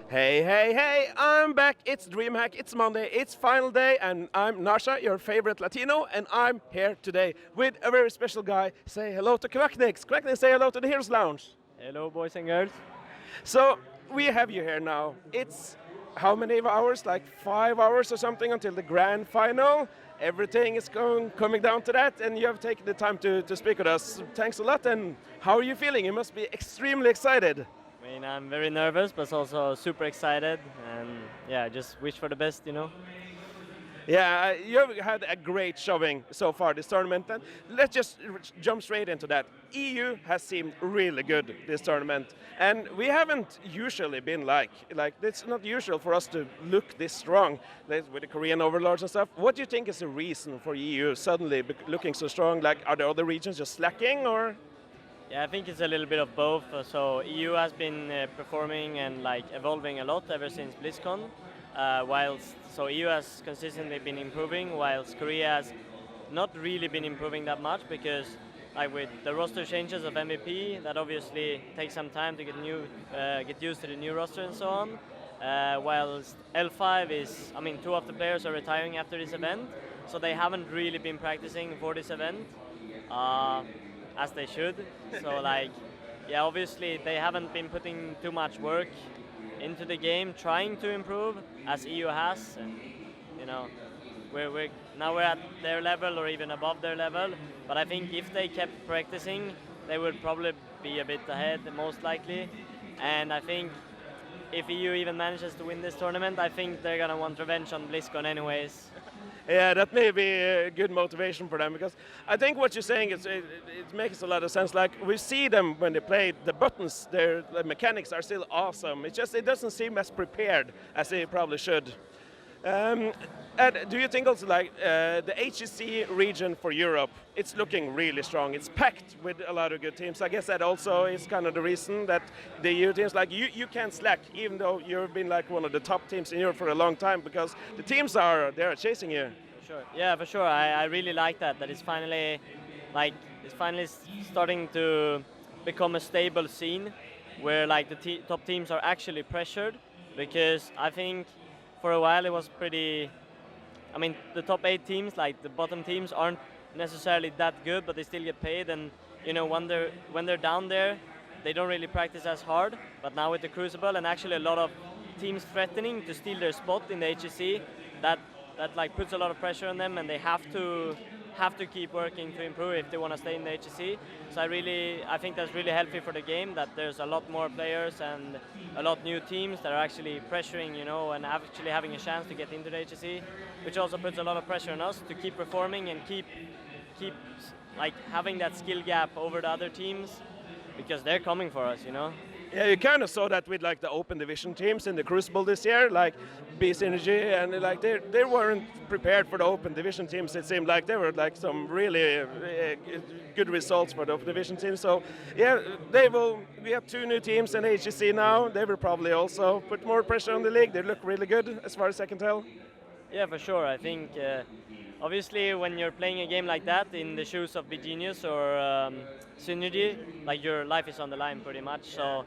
Hey, hey, hey, I'm back. It's Dreamhack. It's Monday. It's final day, and I'm Narsha, your favorite Latino, and I'm here today with a very special guy. Say hello to Quackniix. Quackniix, say hello to the Heroes Lounge. Hello, boys and girls. So, we have you here now. It's how many hours? Like 5 hours or something until the grand final. Everything is coming down to that, and you have taken the time to speak with us. Thanks a lot, and how are you feeling? You must be extremely excited. I mean, I'm very nervous, but also super excited, and yeah, just wish for the best. Yeah, you've had a great showing so far this tournament, and let's just jump straight into that. EU has seemed really good this tournament, and we haven't usually been like it's not usual for us to look this strong with the Korean overlords and stuff. What do you think is the reason for EU suddenly looking so strong? Like, are the other regions just slacking, or? Yeah, I think it's a little bit of both. So EU has been performing and like evolving a lot ever since BlizzCon, whilst so EU has consistently been improving, whilst Korea has not really been improving that much because like with the roster changes of MVP, that obviously takes some time to get used to the new roster and so on. Whilst L5 is, I mean, two of the players are retiring after this event, so they haven't really been practicing for this event. As they should. So like, yeah, obviously they haven't been putting too much work into the game, trying to improve as EU has, and you know, we're at their level or even above their level. But I think if they kept practicing, they would probably be a bit ahead, most likely. And I think if EU even manages to win this tournament, I think they're gonna want revenge on BlizzCon anyways. Yeah, that may be a good motivation for them because I think what you're saying it makes a lot of sense. Like we see them when they play, the buttons, the mechanics are still awesome. It's just it doesn't seem as prepared as they probably should. And do you think also like the HEC region for Europe, it's looking really strong. It's packed with a lot of good teams. I guess that also is kind of the reason that the EU teams, like you can't slack even though you've been like one of the top teams in Europe for a long time because the teams they're chasing you. For sure. Yeah, for sure. I really like that it's finally starting to become a stable scene where like the top teams are actually pressured because I think for a while it was pretty. I mean, the top 8 teams, like the bottom teams, aren't necessarily that good, but they still get paid. And you know, when they're down there, they don't really practice as hard. But now with the Crucible and actually a lot of teams threatening to steal their spot in the HEC, that like puts a lot of pressure on them, and they have to keep working to improve if they want to stay in the HEC. So I think that's really healthy for the game that there's a lot more players and a lot new teams that are actually pressuring, and actually having a chance to get into the HEC, which also puts a lot of pressure on us to keep performing and keep like having that skill gap over the other teams because they're coming for us. Yeah, you kind of saw that with like the open division teams in the Crucible this year, like Beast Energy, and like they weren't prepared for the open division teams. It seemed like they were like some really good results for the open division teams. So yeah, we have 2 new teams in HEC now. They will probably also put more pressure on the league. They look really good as far as I can tell. Yeah, for sure. I think obviously when you're playing a game like that in the shoes of Genius or Synergy, like your life is on the line pretty much. So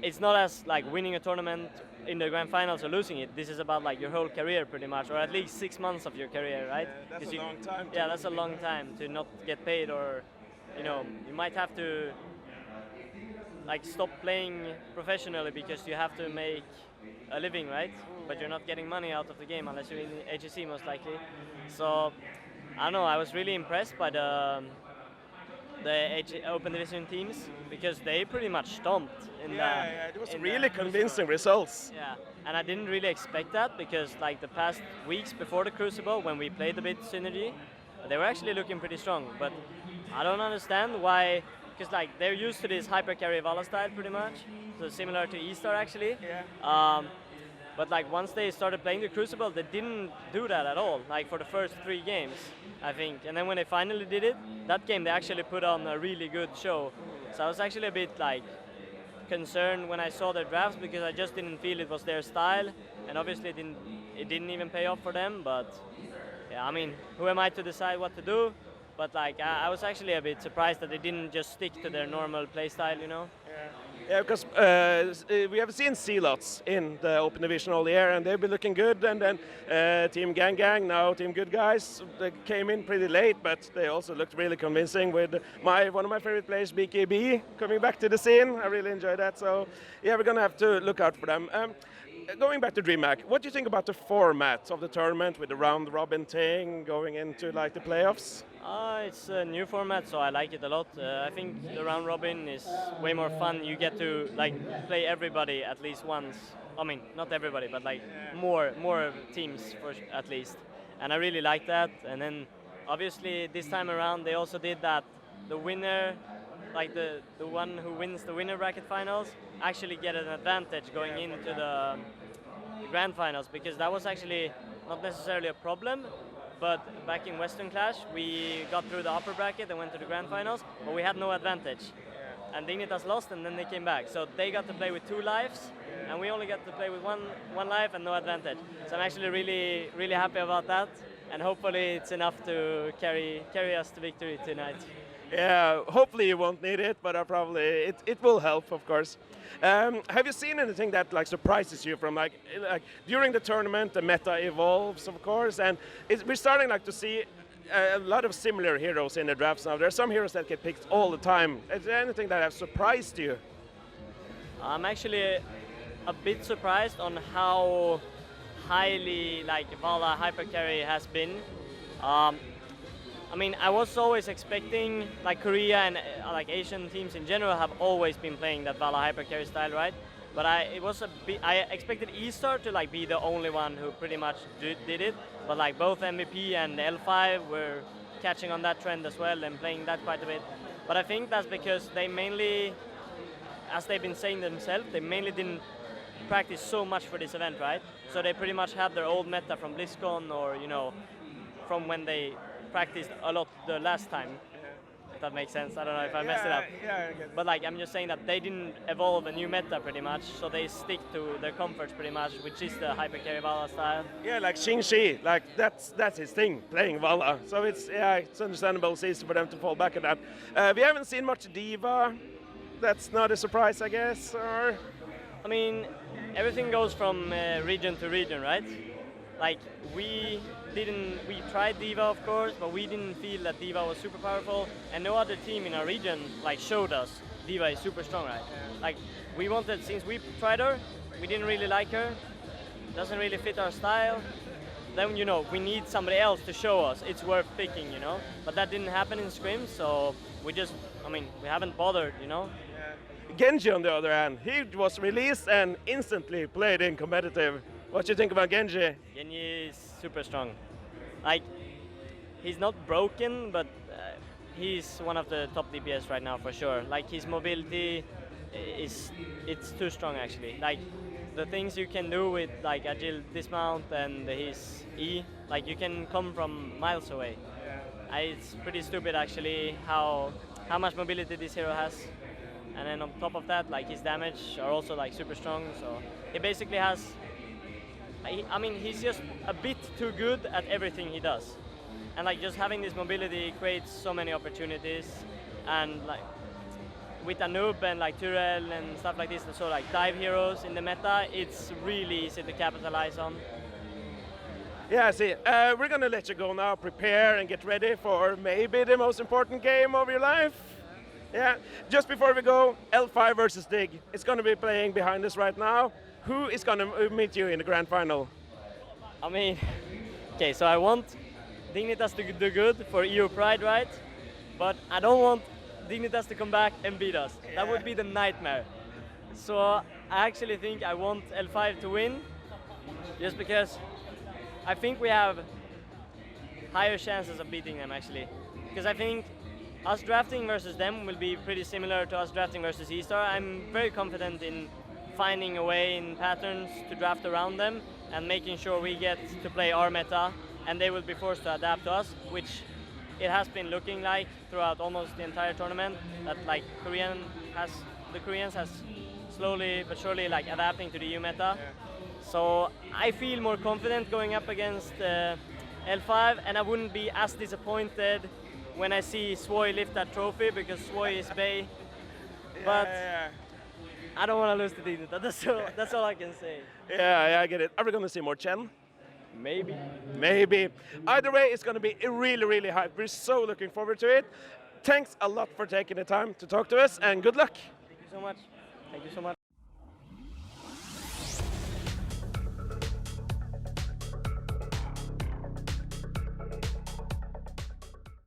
it's not as like winning a tournament in the grand finals or losing it. This is about like your whole career pretty much, or at least 6 months of your career, right? Yeah, that's a long time. Yeah, that's a long time to not get paid, or you might have to like stop playing professionally because you have to make a living, right? But you're not getting money out of the game unless you're in the HEC most likely. So I don't know. I was really impressed by the open division teams because they pretty much stomped in yeah, it was really convincing results. Yeah, and I didn't really expect that because like the past weeks before the Crucible when we played a bit Synergy, they were actually looking pretty strong. But I don't understand why, because like they're used to this hyper carry Vala style pretty much, so similar to E-Star actually. Yeah. But like once they started playing the Crucible, they didn't do that at all. Like for the first 3 games, I think. And then when they finally did it, that game they actually put on a really good show. So I was actually a bit like concerned when I saw their drafts because I just didn't feel it was their style. And obviously it didn't even pay off for them. But yeah, I mean, who am I to decide what to do? But like I was actually a bit surprised that they didn't just stick to their normal play style. Yeah. Yeah, because we have seen Sea-Lots in the Open Division all year, and they've been looking good. And then Team Gang Gang, now Team Good Guys, they came in pretty late, but they also looked really convincing with one of my favorite players, BKB, coming back to the scene. I really enjoyed that. So yeah, we're gonna have to look out for them. Going back to Dreamhack, what do you think about the format of the tournament with the round robin thing going into like the playoffs? It's a new format, so I like it a lot. I think the round robin is way more fun. You get to like play everybody at least once. I mean, not everybody, but like more teams at least. And I really like that. And then obviously this time around they also did that the winner, like the one who wins the winner bracket finals, actually get an advantage going into the grand finals, because that was actually not necessarily a problem. But back in Western Clash, we got through the upper bracket and went to the grand finals, but we had no advantage. And Dignitas lost, and then they came back. So they got to play with 2 lives, and we only got to play with one life and no advantage. So I'm actually really happy about that, and hopefully it's enough to carry us to victory tonight. Yeah, hopefully you won't need it, but it will help, of course. Have you seen anything that like surprises you from like during the tournament? The meta evolves, of course, and we're starting like to see a lot of similar heroes in the drafts now. There are some heroes that get picked all the time. Is there anything that has surprised you? I'm actually a bit surprised on how highly like Vala hypercarry has been. I mean, I was always expecting, like Korea and like Asian teams in general have always been playing that Vala hypercarry style, right? But I expected E-Star to like be the only one who pretty much did it. But like both MVP and L5 were catching on that trend as well and playing that quite a bit. But I think that's because they mainly, as they've been saying themselves, they mainly didn't practice so much for this event, right? So they pretty much had their old meta from BlizzCon, or from when they practiced a lot the last time. If that makes sense. I don't know if I messed it up. Yeah, I get it. But like, I'm just saying that they didn't evolve a new meta pretty much, so they stick to their comforts pretty much, which is the hypercarry Vala style. Yeah, like Xingxi, like that's his thing, playing Vala. So it's understandable, it's easy for them to fall back at that. We haven't seen much D.Va. That's not a surprise, I guess. Or I mean, everything goes from region to region, right? Like we tried D.Va, of course, but we didn't feel that D.Va was super powerful, and no other team in our region like showed us D.Va is super strong, right? Like we wanted, since we tried her, we didn't really like her, doesn't really fit our style. Then we need somebody else to show us it's worth picking, But that didn't happen in Scrim, so we haven't bothered, Genji, on the other hand, he was released and instantly played in competitive. What do you think about Genji? Genji is super strong. Like, he's not broken, but he's one of the top DPS right now for sure. Like, his mobility it's too strong actually. Like, the things you can do with like agile dismount and his E, like you can come from miles away. It's pretty stupid actually how much mobility this hero has. And then on top of that, like his damage are also like super strong. So he basically has, I mean, he's just a bit too good at everything he does. And like just having this mobility creates so many opportunities. And like with Anub and like Turel and stuff like this, so like dive heroes in the meta, it's really easy to capitalize on. Yeah, see, we're gonna let you go now, prepare and get ready for maybe the most important game of your life. Yeah, just before we go, L5 versus Dig. It's gonna be playing behind us right now. Who is gonna meet you in the grand final? I mean, okay, so I want Dignitas to do good for EU Pride, right? But I don't want Dignitas to come back and beat us. Yeah. That would be the nightmare. So I actually think I want L5 to win, just because I think we have higher chances of beating them actually. Because I think us drafting versus them will be pretty similar to us drafting versus E-Star. I'm very confident in finding a way in patterns to draft around them and making sure we get to play our meta, and they will be forced to adapt to us, which it has been looking like throughout almost the entire tournament, that like the Koreans has slowly but surely like adapting to the EU meta. Yeah. So I feel more confident going up against L5, and I wouldn't be as disappointed when I see Swoy lift that trophy, because Swoy is Bay. But I don't want to lose to Dignita. That's all I can say. Yeah, I get it. Are we going to see more Chen? Maybe. Maybe. Either way, it's going to be really, really hype. We're so looking forward to it. Thanks a lot for taking the time to talk to us, and good luck. Thank you so much. Thank you so much.